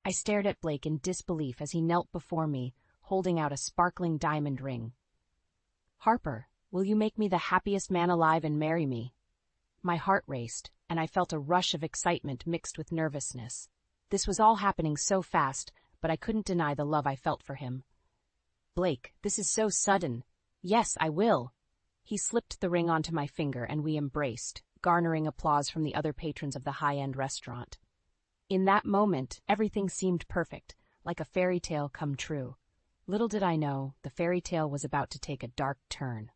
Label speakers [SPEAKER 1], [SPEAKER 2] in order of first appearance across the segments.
[SPEAKER 1] I stared at Blake in disbelief as he knelt before me, holding out a sparkling diamond ring. "Harper, will you make me the happiest man alive and marry me?" My heart raced, and I felt a rush of excitement mixed with nervousness. This was all happening so fast, but I couldn't deny the love I felt for him. "Blake, this is so sudden." "Yes, I will." He slipped the ring onto my finger and we embraced, garnering applause from the other patrons of the high-end restaurant. In that moment, everything seemed perfect, like a fairy tale come true. Little did I know, the fairy tale was about to take a dark turn.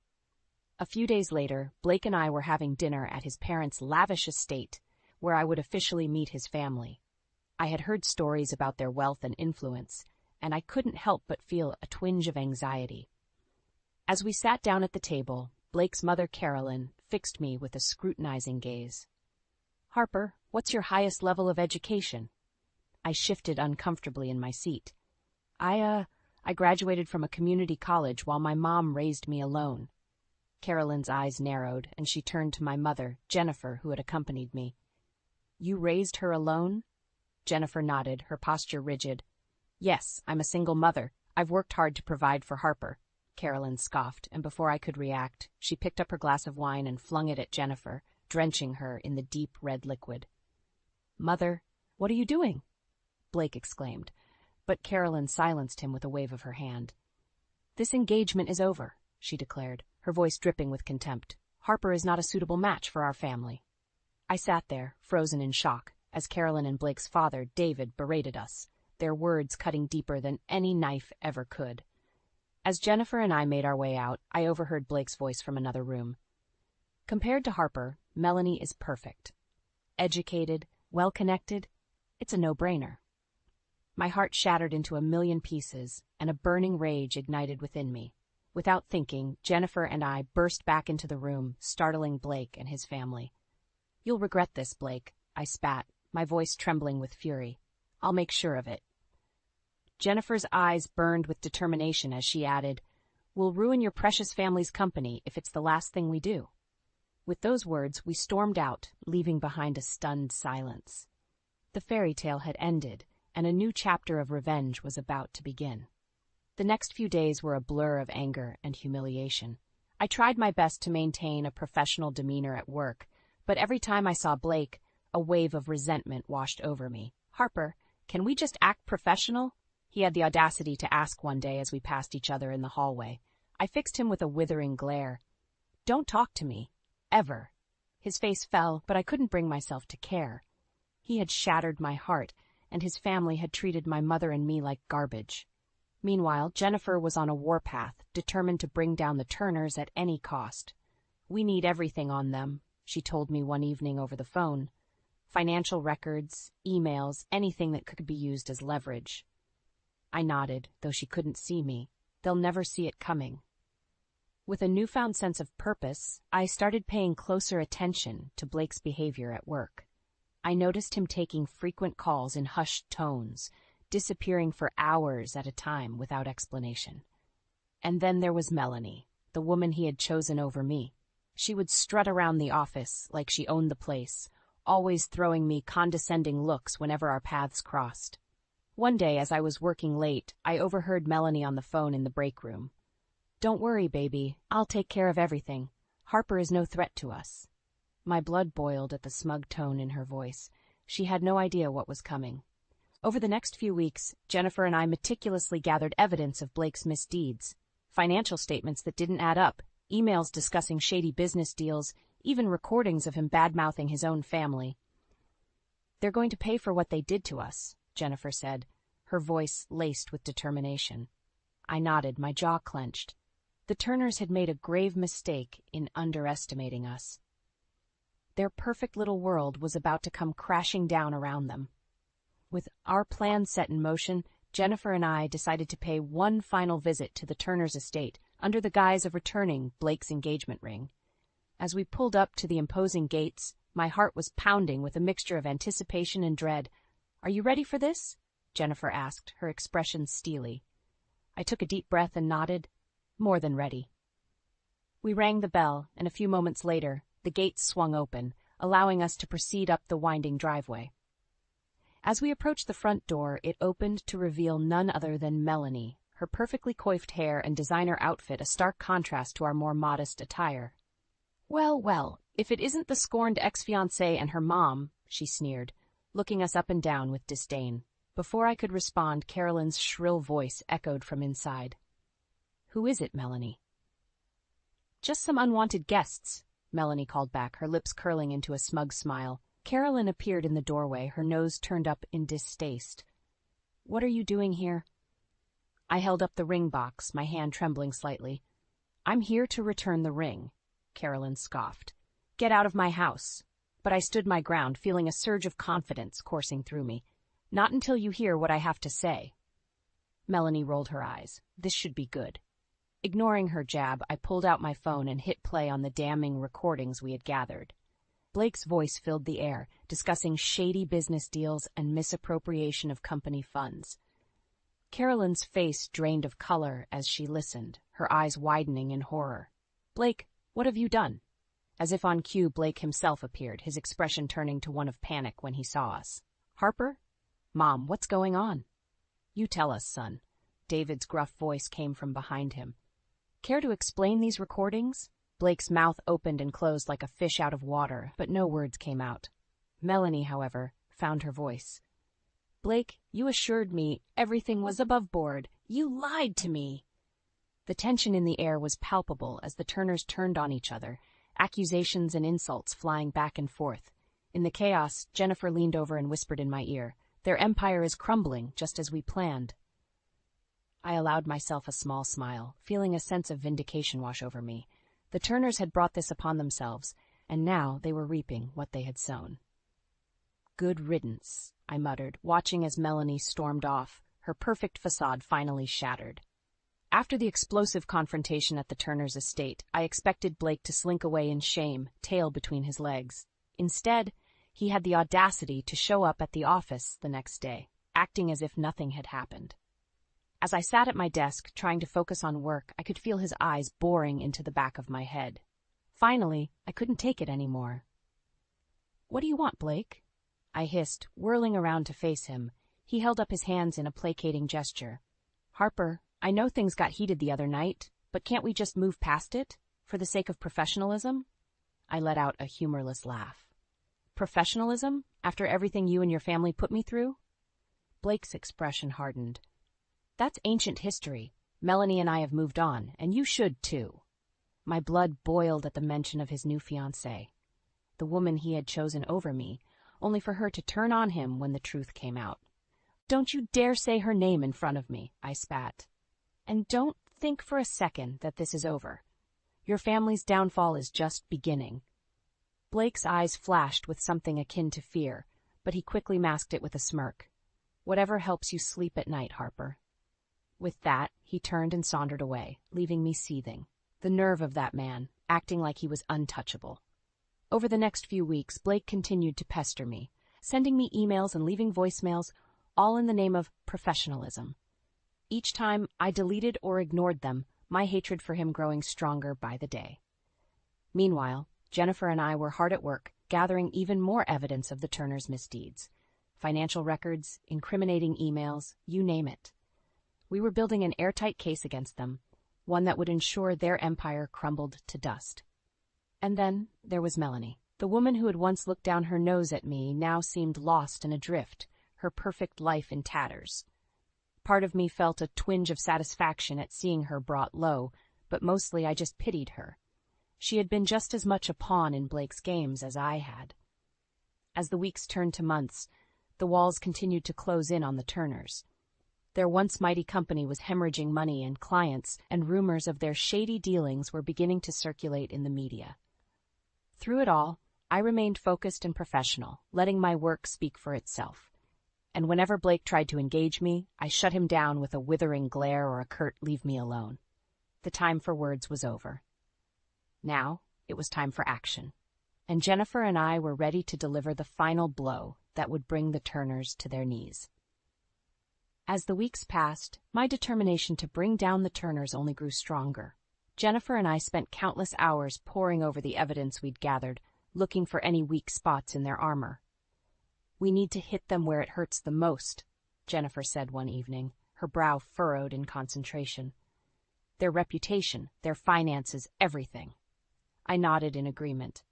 [SPEAKER 1] A few days later, Blake and I were having dinner at his parents' lavish estate, where I would officially meet his family. I had heard stories about their wealth and influence, and I couldn't help but feel a twinge of anxiety. As we sat down at the table, Blake's mother, Carolyn, fixed me with a scrutinizing gaze. "Harper, what's your highest level of education?" I shifted uncomfortably in my seat. I graduated from a community college while my mom raised me alone." Carolyn's eyes narrowed, and she turned to my mother, Jennifer, who had accompanied me. "You raised her alone?" Jennifer nodded, her posture rigid. "Yes, I'm a single mother. I've worked hard to provide for Harper." Carolyn scoffed, and before I could react, she picked up her glass of wine and flung it at Jennifer, drenching her in the deep red liquid. "Mother, what are you doing?" Blake exclaimed, but Carolyn silenced him with a wave of her hand. "This engagement is over," she declared, her voice dripping with contempt. "Harper is not a suitable match for our family." I sat there, frozen in shock, as Carolyn and Blake's father, David, berated us, their words cutting deeper than any knife ever could. As Jennifer and I made our way out, I overheard Blake's voice from another room. "Compared to Harper, Melanie is perfect. Educated, well-connected, it's a no-brainer." My heart shattered into a million pieces, and a burning rage ignited within me. Without thinking, Jennifer and I burst back into the room, startling Blake and his family. "You'll regret this, Blake," I spat, my voice trembling with fury. "I'll make sure of it." Jennifer's eyes burned with determination as she added, "We'll ruin your precious family's company if it's the last thing we do." With those words, we stormed out, leaving behind a stunned silence. The fairy tale had ended, and a new chapter of revenge was about to begin. The next few days were a blur of anger and humiliation. I tried my best to maintain a professional demeanor at work, but every time I saw Blake, a wave of resentment washed over me. "Harper, can we just act professional?" he had the audacity to ask one day as we passed each other in the hallway. I fixed him with a withering glare. "Don't talk to me. Ever." His face fell, but I couldn't bring myself to care. He had shattered my heart, and his family had treated my mother and me like garbage. Meanwhile, Jennifer was on a warpath, determined to bring down the Turners at any cost. "We need everything on them," she told me one evening over the phone. "Financial records, emails, anything that could be used as leverage." I nodded, though she couldn't see me. They'll never see it coming. With a newfound sense of purpose, I started paying closer attention to Blake's behavior at work. I noticed him taking frequent calls in hushed tones, disappearing for hours at a time without explanation. And then there was Melanie, the woman he had chosen over me. She would strut around the office like she owned the place, always throwing me condescending looks whenever our paths crossed. One day, as I was working late, I overheard Melanie on the phone in the break room. "Don't worry, baby. I'll take care of everything. Harper is no threat to us." My blood boiled at the smug tone in her voice. She had no idea what was coming. Over the next few weeks, Jennifer and I meticulously gathered evidence of Blake's misdeeds. Financial statements that didn't add up, emails discussing shady business deals, even recordings of him bad-mouthing his own family. "They're going to pay for what they did to us," Jennifer said, her voice laced with determination. I nodded, my jaw clenched. The Turners had made a grave mistake in underestimating us. Their perfect little world was about to come crashing down around them. With our plan set in motion, Jennifer and I decided to pay one final visit to the Turners' estate under the guise of returning Blake's engagement ring. As we pulled up to the imposing gates, my heart was pounding with a mixture of anticipation and dread. "Are you ready for this?" Jennifer asked, her expression steely. I took a deep breath and nodded. More than ready. We rang the bell, and a few moments later, the gates swung open, allowing us to proceed up the winding driveway. As we approached the front door, it opened to reveal none other than Melanie, her perfectly coiffed hair and designer outfit a stark contrast to our more modest attire. "Well, well, if it isn't the scorned ex-fiancée and her mom," she sneered, looking us up and down with disdain. Before I could respond, Carolyn's shrill voice echoed from inside. "Who is it, Melanie?" "Just some unwanted guests," Melanie called back, her lips curling into a smug smile. Carolyn appeared in the doorway, her nose turned up in distaste. "What are you doing here?" I held up the ring box, my hand trembling slightly. "I'm here to return the ring," Carolyn scoffed. "Get out of my house." But I stood my ground, feeling a surge of confidence coursing through me. "Not until you hear what I have to say." Melanie rolled her eyes. This should be good. Ignoring her jab, I pulled out my phone and hit play on the damning recordings we had gathered. Blake's voice filled the air, discussing shady business deals and misappropriation of company funds. Carolyn's face drained of color as she listened, her eyes widening in horror. "Blake, what have you done?" As if on cue, Blake himself appeared, his expression turning to one of panic when he saw us. "Harper? Mom, what's going on?" "You tell us, son." David's gruff voice came from behind him. "Care to explain these recordings?" Blake's mouth opened and closed like a fish out of water, but no words came out. Melanie, however, found her voice. "Blake, you assured me everything was above board. You lied to me." The tension in the air was palpable as the Turners turned on each other, accusations and insults flying back and forth. In the chaos, Jennifer leaned over and whispered in my ear, "Their empire is crumbling, just as we planned." I allowed myself a small smile, feeling a sense of vindication wash over me. The Turners had brought this upon themselves, and now they were reaping what they had sown. "Good riddance," I muttered, watching as Melanie stormed off, her perfect facade finally shattered. After the explosive confrontation at the Turners' estate, I expected Blake to slink away in shame, tail between his legs. Instead, he had the audacity to show up at the office the next day, acting as if nothing had happened. As I sat at my desk, trying to focus on work, I could feel his eyes boring into the back of my head. Finally, I couldn't take it anymore. "What do you want, Blake?" I hissed, whirling around to face him. He held up his hands in a placating gesture. "Harper, I know things got heated the other night, but can't we just move past it, for the sake of professionalism?" I let out a humorless laugh. "Professionalism? After everything you and your family put me through?" Blake's expression hardened. "That's ancient history. Melanie and I have moved on, and you should too." My blood boiled at the mention of his new fiancée, the woman he had chosen over me, only for her to turn on him when the truth came out. "Don't you dare say her name in front of me," I spat. "And don't think for a second that this is over. Your family's downfall is just beginning." Blake's eyes flashed with something akin to fear, but he quickly masked it with a smirk. "Whatever helps you sleep at night, Harper." With that, he turned and sauntered away, leaving me seething. The nerve of that man, acting like he was untouchable. Over the next few weeks, Blake continued to pester me, sending me emails and leaving voicemails, all in the name of professionalism. Each time I deleted or ignored them, my hatred for him growing stronger by the day. Meanwhile, Jennifer and I were hard at work, gathering even more evidence of the Turners' misdeeds. Financial records, incriminating emails, you name it. We were building an airtight case against them, one that would ensure their empire crumbled to dust. And then there was Melanie. The woman who had once looked down her nose at me now seemed lost and adrift, her perfect life in tatters. Part of me felt a twinge of satisfaction at seeing her brought low, but mostly I just pitied her. She had been just as much a pawn in Blake's games as I had. As the weeks turned to months, the walls continued to close in on the Turners. Their once mighty company was hemorrhaging money and clients, and rumors of their shady dealings were beginning to circulate in the media. Through it all, I remained focused and professional, letting my work speak for itself. And whenever Blake tried to engage me, I shut him down with a withering glare or a curt "leave me alone." The time for words was over. Now, it was time for action. And Jennifer and I were ready to deliver the final blow that would bring the Turners to their knees. As the weeks passed, my determination to bring down the Turners only grew stronger. Jennifer and I spent countless hours poring over the evidence we'd gathered, looking for any weak spots in their armor. "We need to hit them where it hurts the most," Jennifer said one evening, her brow furrowed in concentration. "Their reputation, their finances, everything." I nodded in agreement.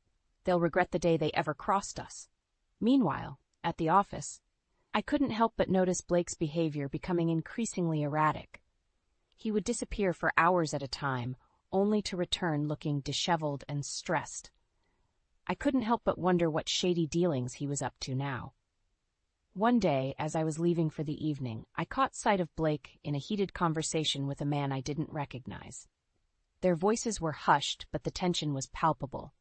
[SPEAKER 1] "They'll regret the day they ever crossed us." Meanwhile, at the office, I couldn't help but notice Blake's behavior becoming increasingly erratic. He would disappear for hours at a time, only to return looking disheveled and stressed. I couldn't help but wonder what shady dealings he was up to now. One day, as I was leaving for the evening, I caught sight of Blake in a heated conversation with a man I didn't recognize. Their voices were hushed, but the tension was palpable.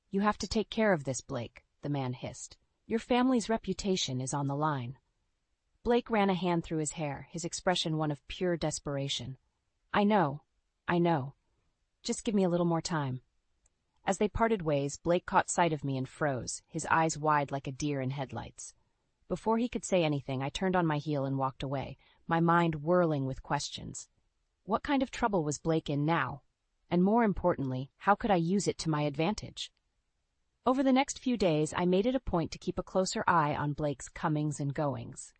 [SPEAKER 1] "You have to take care of this, Blake," the man hissed. "Your family's reputation is on the line." Blake ran a hand through his hair, his expression one of pure desperation. I know. Just give me a little more time." As they parted ways, Blake caught sight of me and froze, his eyes wide like a deer in headlights. Before he could say anything, I turned on my heel and walked away, my mind whirling with questions. What kind of trouble was Blake in now? And more importantly, how could I use it to my advantage? Over the next few days, I made it a point to keep a closer eye on Blake's comings and goings.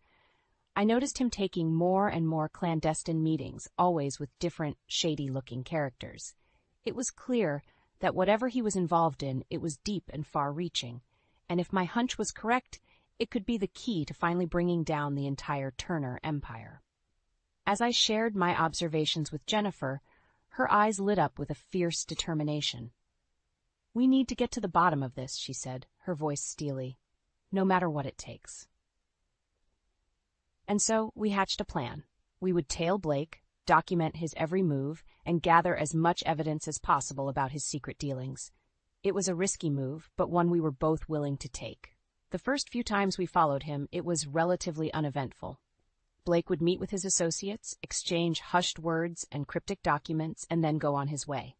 [SPEAKER 1] I noticed him taking more and more clandestine meetings, always with different, shady-looking characters. It was clear that whatever he was involved in, it was deep and far-reaching, and if my hunch was correct, it could be the key to finally bringing down the entire Turner empire. As I shared my observations with Jennifer, her eyes lit up with a fierce determination. "We need to get to the bottom of this," she said, her voice steely, "no matter what it takes." And so we hatched a plan. We would tail Blake, document his every move, and gather as much evidence as possible about his secret dealings. It was a risky move, but one we were both willing to take. The first few times we followed him, it was relatively uneventful. Blake would meet with his associates, exchange hushed words and cryptic documents, and then go on his way.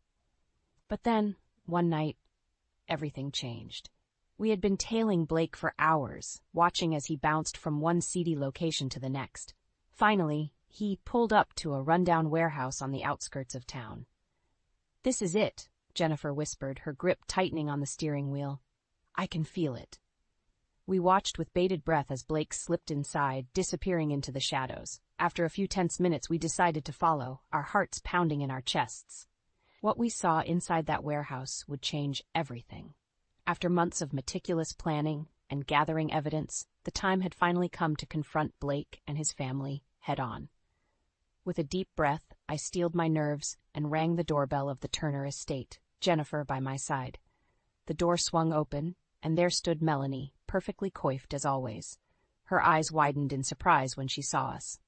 [SPEAKER 1] But then, one night, everything changed. We had been tailing Blake for hours, watching as he bounced from one seedy location to the next. Finally, he pulled up to a rundown warehouse on the outskirts of town. "This is it," Jennifer whispered, her grip tightening on the steering wheel. "I can feel it." We watched with bated breath as Blake slipped inside, disappearing into the shadows. After a few tense minutes, we decided to follow, our hearts pounding in our chests. What we saw inside that warehouse would change everything. After months of meticulous planning and gathering evidence, the time had finally come to confront Blake and his family head-on. With a deep breath, I steeled my nerves and rang the doorbell of the Turner estate, Jennifer by my side. The door swung open, and there stood Melanie, perfectly coiffed as always. Her eyes widened in surprise when she saw us.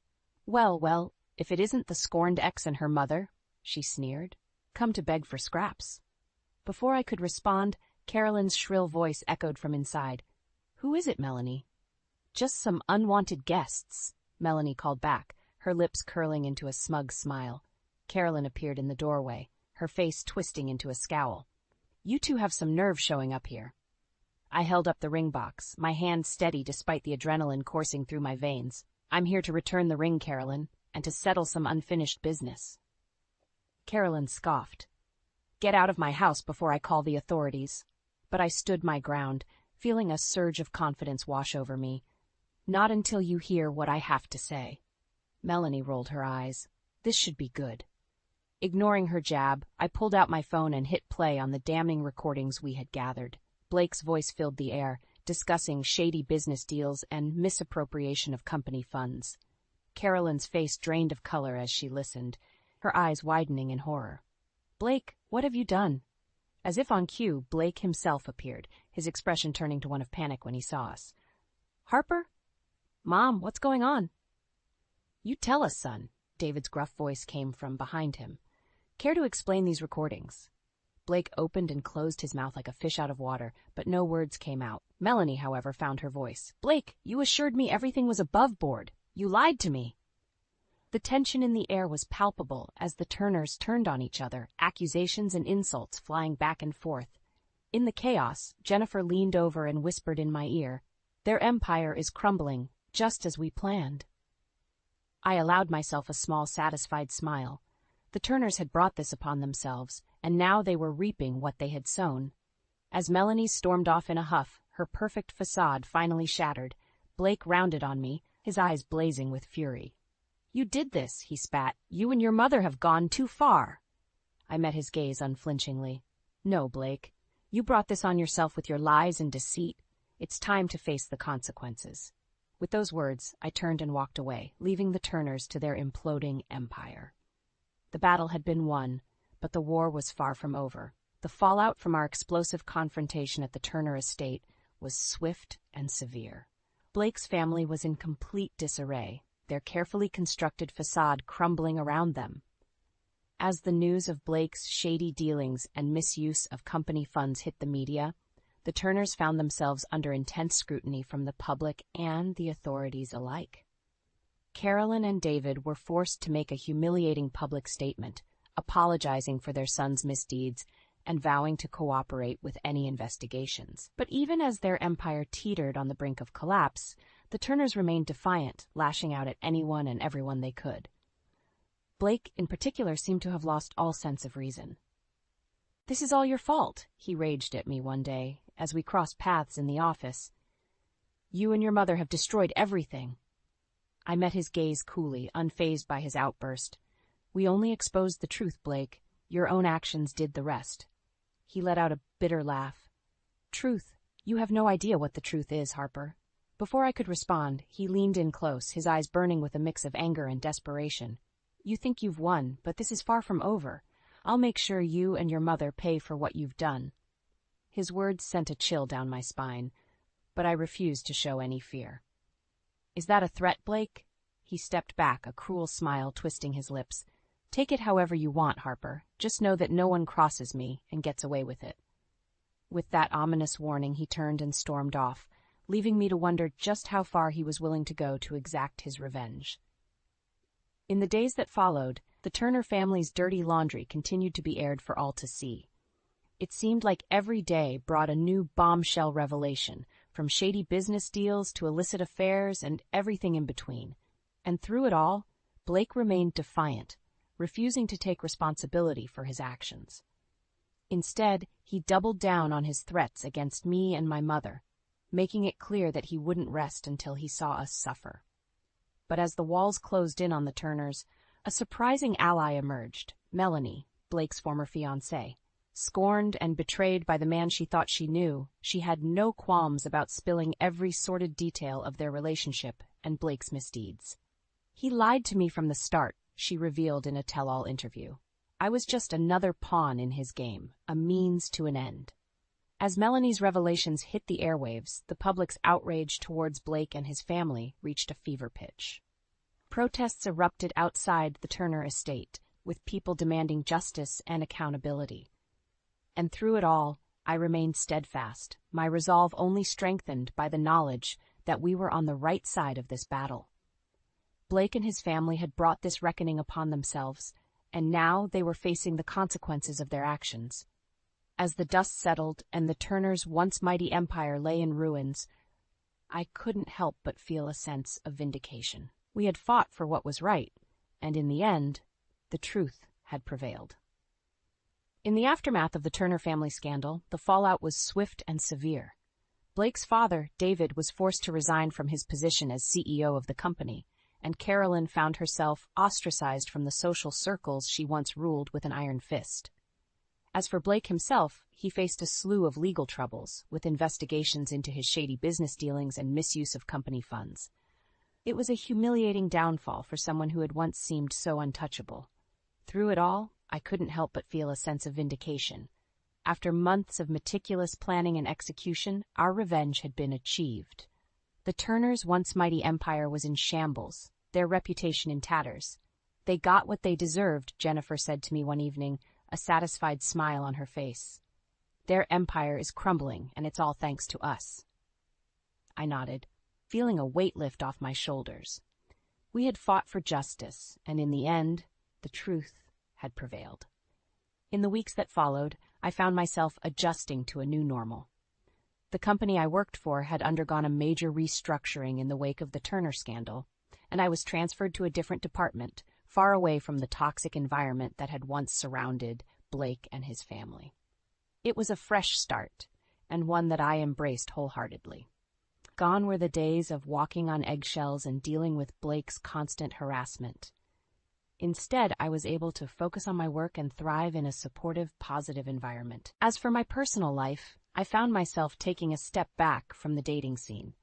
[SPEAKER 1] Well, if it isn't the scorned ex and her mother," she sneered. "Come to beg for scraps." Before I could respond, Carolyn's shrill voice echoed from inside. "Who is it, Melanie?" "Just some unwanted guests," Melanie called back, her lips curling into a smug smile. Carolyn appeared in the doorway, her face twisting into a scowl. "You two have some nerve showing up here." I held up the ring box, my hand steady despite the adrenaline coursing through my veins. "I'm here to return the ring, Carolyn, and to settle some unfinished business." Carolyn scoffed. "Get out of my house before I call the authorities." But I stood my ground, feeling a surge of confidence wash over me. "Not until you hear what I have to say." Melanie rolled her eyes. This should be good. Ignoring her jab, I pulled out my phone and hit play on the damning recordings we had gathered. Blake's voice filled the air, discussing shady business deals and misappropriation of company funds. Carolyn's face drained of color as she listened, her eyes widening in horror. "Blake, what have you done?" As if on cue, Blake himself appeared, his expression turning to one of panic when he saw us. "Harper? Mom, what's going on?" "You tell us, son," David's gruff voice came from behind him. "Care to explain these recordings?" Blake opened and closed his mouth like a fish out of water, but no words came out. Melanie, however, found her voice. "Blake, you assured me everything was above board. You lied to me." The tension in the air was palpable as the Turners turned on each other, accusations and insults flying back and forth. In the chaos, Jennifer leaned over and whispered in my ear, "Their empire is crumbling, just as we planned." I allowed myself a small, satisfied smile. The Turners had brought this upon themselves, and now they were reaping what they had sown. As Melanie stormed off in a huff, her perfect facade finally shattered, Blake rounded on me, his eyes blazing with fury. "You did this," he spat. "You and your mother have gone too far." I met his gaze unflinchingly. "No, Blake. You brought this on yourself with your lies and deceit. It's time to face the consequences." With those words, I turned and walked away, leaving the Turners to their imploding empire. The battle had been won, but the war was far from over. The fallout from our explosive confrontation at the Turner estate was swift and severe. Blake's family was in complete disarray, their carefully constructed facade crumbling around them. As the news of Blake's shady dealings and misuse of company funds hit the media, the Turners found themselves under intense scrutiny from the public and the authorities alike. Carolyn and David were forced to make a humiliating public statement, apologizing for their son's misdeeds and vowing to cooperate with any investigations. But even as their empire teetered on the brink of collapse, the Turners remained defiant, lashing out at anyone and everyone they could. Blake, in particular, seemed to have lost all sense of reason. "This is all your fault," he raged at me one day, as we crossed paths in the office. "You and your mother have destroyed everything." I met his gaze coolly, unfazed by his outburst. "We only exposed the truth, Blake. Your own actions did the rest." He let out a bitter laugh. "Truth? You have no idea what the truth is, Harper." Before I could respond, he leaned in close, his eyes burning with a mix of anger and desperation. "You think you've won, but this is far from over. I'll make sure you and your mother pay for what you've done." His words sent a chill down my spine, but I refused to show any fear. "Is that a threat, Blake?" He stepped back, a cruel smile twisting his lips. "Take it however you want, Harper. Just know that no one crosses me and gets away with it." With that ominous warning, he turned and stormed off, leaving me to wonder just how far he was willing to go to exact his revenge. In the days that followed, the Turner family's dirty laundry continued to be aired for all to see. It seemed like every day brought a new bombshell revelation, from shady business deals to illicit affairs and everything in between. And through it all, Blake remained defiant, refusing to take responsibility for his actions. Instead, he doubled down on his threats against me and my mother, making it clear that he wouldn't rest until he saw us suffer. But as the walls closed in on the Turners, a surprising ally emerged, Melanie, Blake's former fiancée. Scorned and betrayed by the man she thought she knew, she had no qualms about spilling every sordid detail of their relationship and Blake's misdeeds. "He lied to me from the start," she revealed in a tell-all interview. "I was just another pawn in his game, a means to an end." As Melanie's revelations hit the airwaves, the public's outrage towards Blake and his family reached a fever pitch. Protests erupted outside the Turner estate, with people demanding justice and accountability. And through it all, I remained steadfast, my resolve only strengthened by the knowledge that we were on the right side of this battle. Blake and his family had brought this reckoning upon themselves, and now they were facing the consequences of their actions. As the dust settled and the Turners' once mighty empire lay in ruins, I couldn't help but feel a sense of vindication. We had fought for what was right, and in the end, the truth had prevailed. In the aftermath of the Turner family scandal, the fallout was swift and severe. Blake's father, David, was forced to resign from his position as CEO of the company, and Carolyn found herself ostracized from the social circles she once ruled with an iron fist. As for Blake himself, he faced a slew of legal troubles, with investigations into his shady business dealings and misuse of company funds. It was a humiliating downfall for someone who had once seemed so untouchable. Through it all, I couldn't help but feel a sense of vindication. After months of meticulous planning and execution, our revenge had been achieved. The Turners' once mighty empire was in shambles, their reputation in tatters. "They got what they deserved," Jennifer said to me one evening, a satisfied smile on her face. "Their empire is crumbling, and it's all thanks to us." I nodded, feeling a weight lift off my shoulders. We had fought for justice, and in the end, the truth had prevailed. In the weeks that followed, I found myself adjusting to a new normal. The company I worked for had undergone a major restructuring in the wake of the Turner scandal, and I was transferred to a different department, far away from the toxic environment that had once surrounded Blake and his family. It was a fresh start, and one that I embraced wholeheartedly. Gone were the days of walking on eggshells and dealing with Blake's constant harassment. Instead, I was able to focus on my work and thrive in a supportive, positive environment. As for my personal life, I found myself taking a step back from the dating scene.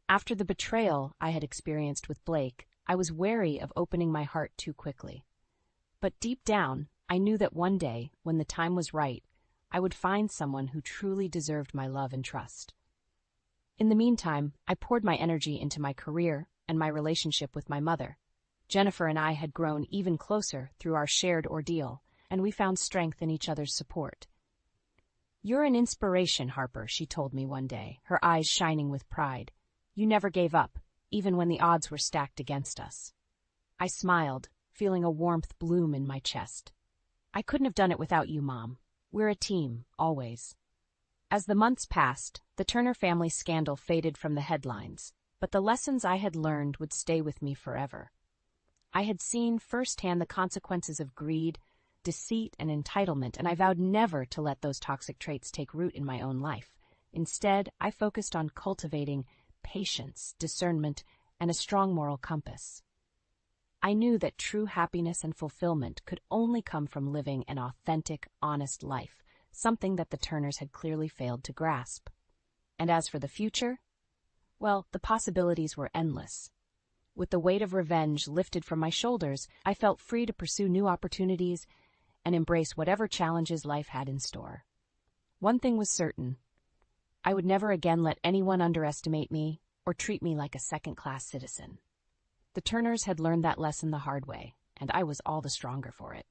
[SPEAKER 1] After the betrayal I had experienced with Blake, I was wary of opening my heart too quickly. But deep down, I knew that one day, when the time was right, I would find someone who truly deserved my love and trust. In the meantime, I poured my energy into my career and my relationship with my mother. Jennifer and I had grown even closer through our shared ordeal, and we found strength in each other's support. "You're an inspiration, Harper," she told me one day, her eyes shining with pride. "You never gave up, even when the odds were stacked against us." I smiled, feeling a warmth bloom in my chest. "I couldn't have done it without you, Mom. We're a team, always." As the months passed, the Turner family scandal faded from the headlines, but the lessons I had learned would stay with me forever. I had seen firsthand the consequences of greed, deceit, and entitlement, and I vowed never to let those toxic traits take root in my own life. Instead, I focused on cultivating patience, discernment, and a strong moral compass. I knew that true happiness and fulfillment could only come from living an authentic, honest life, something that the Turners had clearly failed to grasp. And as for the future, well, the possibilities were endless. With the weight of revenge lifted from my shoulders, I felt free to pursue new opportunities and embrace whatever challenges life had in store. One thing was certain: I would never again let anyone underestimate me or treat me like a second-class citizen. The Turners had learned that lesson the hard way, and I was all the stronger for it.